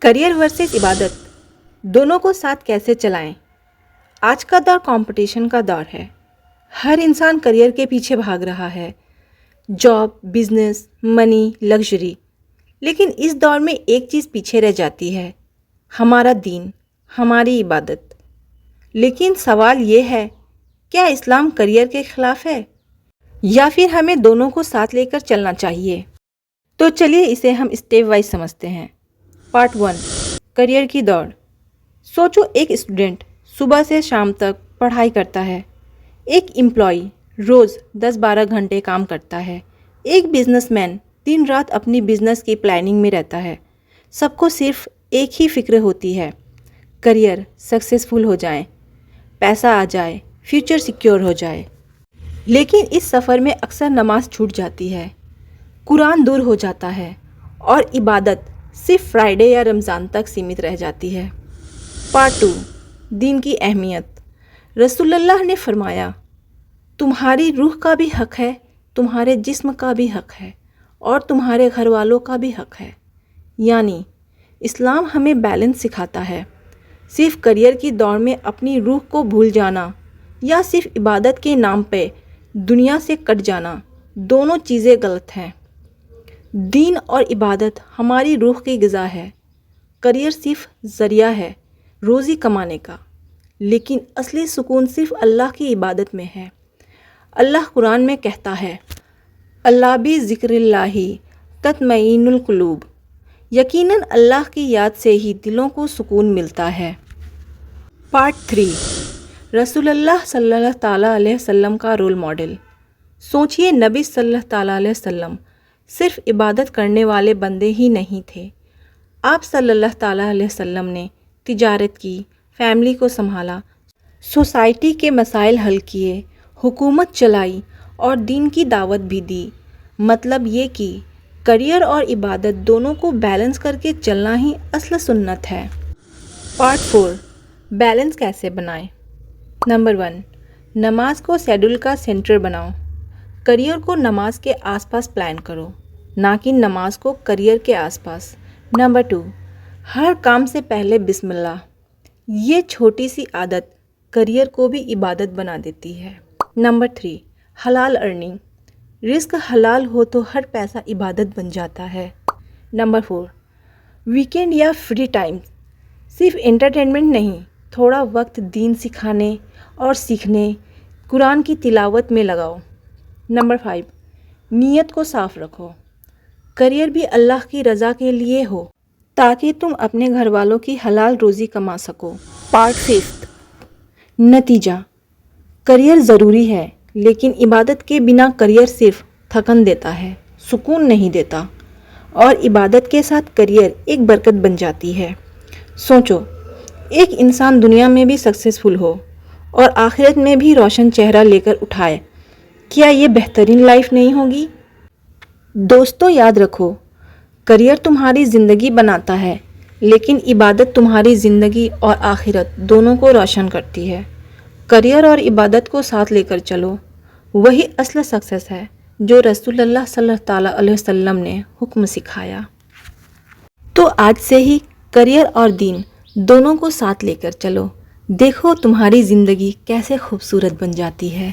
Career versus عبادت دونوں کو ساتھ کیسے چلائیں؟ آج کا دور کمپٹیشن کا دور ہے۔ ہر انسان کریئر کے پیچھے بھاگ رہا ہے، جاب، بزنس، منی، لگژری۔ لیکن اس دور میں ایک چیز پیچھے رہ جاتی ہے، ہمارا دین، ہماری عبادت۔ لیکن سوال یہ ہے، کیا اسلام کریئر کے خلاف ہے یا پھر ہمیں دونوں کو ساتھ لے کر چلنا چاہیے؟ تو چلیے اسے ہم اسٹیپ وائز سمجھتے ہیں۔ پارٹ 1، کریئر کی دوڑ۔ سوچو، ایک اسٹوڈنٹ صبح سے شام تک پڑھائی کرتا ہے، ایک امپلائی روز 10-12 گھنٹے کام کرتا ہے، ایک بزنس مین دن رات اپنی بزنس کی پلاننگ میں رہتا ہے۔ سب کو صرف ایک ہی فکر ہوتی ہے، کریئر سکسیسفل ہو جائیں، پیسہ آ جائے، فیوچر سیکیور ہو جائے۔ لیکن اس سفر میں اکثر نماز چھوٹ جاتی ہے، قرآن دور ہو جاتا ہے اور عبادت صرف فرائیڈے یا رمضان تک سیمت رہ جاتی ہے۔ پارٹ 2، دین کی اہمیت۔ رسول اللہ نے فرمایا، تمہاری روح کا بھی حق ہے، تمہارے جسم کا بھی حق ہے اور تمہارے گھر والوں کا بھی حق ہے۔ یعنی اسلام ہمیں بیلنس سکھاتا ہے۔ صرف کریئر کی دوڑ میں اپنی روح کو بھول جانا یا صرف عبادت کے نام پہ دنیا سے کٹ جانا، دونوں چیزیں غلط ہیں۔ دین اور عبادت ہماری روح کی غذا ہے، کریئر صرف ذریعہ ہے روزی کمانے کا، لیکن اصلی سکون صرف اللہ کی عبادت میں ہے۔ اللہ قرآن میں کہتا ہے، اللہ بذکر اللہ تطمئن القلوب، یقیناً اللہ کی یاد سے ہی دلوں کو سکون ملتا ہے۔ پارٹ 3، رسول اللہ صلی اللہ تعالیٰ علیہ وسلم کا رول ماڈل۔ سوچئے، نبی صلی اللہ تعالیٰ علیہ وسلم صرف عبادت کرنے والے بندے ہی نہیں تھے۔ آپ صلی اللہ تعالیٰ علیہ وسلم نے تجارت کی، فیملی کو سنبھالا، سوسائٹی کے مسائل حل کیے، حکومت چلائی اور دین کی دعوت بھی دی۔ مطلب یہ کہ کریئر اور عبادت دونوں کو بیلنس کر کے چلنا ہی اصل سنت ہے۔ پارٹ 4، بیلنس کیسے بنائیں؟ نمبر 1، نماز کو شیڈول کا سینٹر بناؤ۔ کریئر کو نماز کے آس پاس پلان کرو، نہ کہ نماز کو کریئر کے آس پاس۔ نمبر 2، ہر کام سے پہلے بسم اللہ۔ یہ چھوٹی سی عادت کریئر کو بھی عبادت بنا دیتی ہے۔ نمبر 3، حلال ارننگ۔ رزق حلال ہو تو ہر پیسہ عبادت بن جاتا ہے۔ نمبر 4، ویکینڈ یا فری ٹائم صرف انٹرٹینمنٹ نہیں، تھوڑا وقت دین سکھانے اور سیکھنے، قرآن کی تلاوت میں لگاؤ۔ نمبر 5، نیت کو صاف رکھو۔ کریئر بھی اللہ کی رضا کے لیے ہو تاکہ تم اپنے گھر والوں کی حلال روزی کما سکو۔ پارٹ 5، نتیجہ۔ کریئر ضروری ہے، لیکن عبادت کے بنا کریئر صرف تھکن دیتا ہے، سکون نہیں دیتا، اور عبادت کے ساتھ کریئر ایک برکت بن جاتی ہے۔ سوچو، ایک انسان دنیا میں بھی سکسیسفل ہو اور آخرت میں بھی روشن چہرہ لے کر اٹھائے، کیا یہ بہترین لائف نہیں ہوگی؟ دوستو، یاد رکھو، کریئر تمہاری زندگی بناتا ہے، لیکن عبادت تمہاری زندگی اور آخرت دونوں کو روشن کرتی ہے۔ کریئر اور عبادت کو ساتھ لے کر چلو، وہی اصل سکسیس ہے جو رسول اللہ صلی اللہ تعالیٰ علیہ وسلم نے حکم سکھایا۔ تو آج سے ہی کریئر اور دین دونوں کو ساتھ لے کر چلو، دیکھو تمہاری زندگی کیسے خوبصورت بن جاتی ہے۔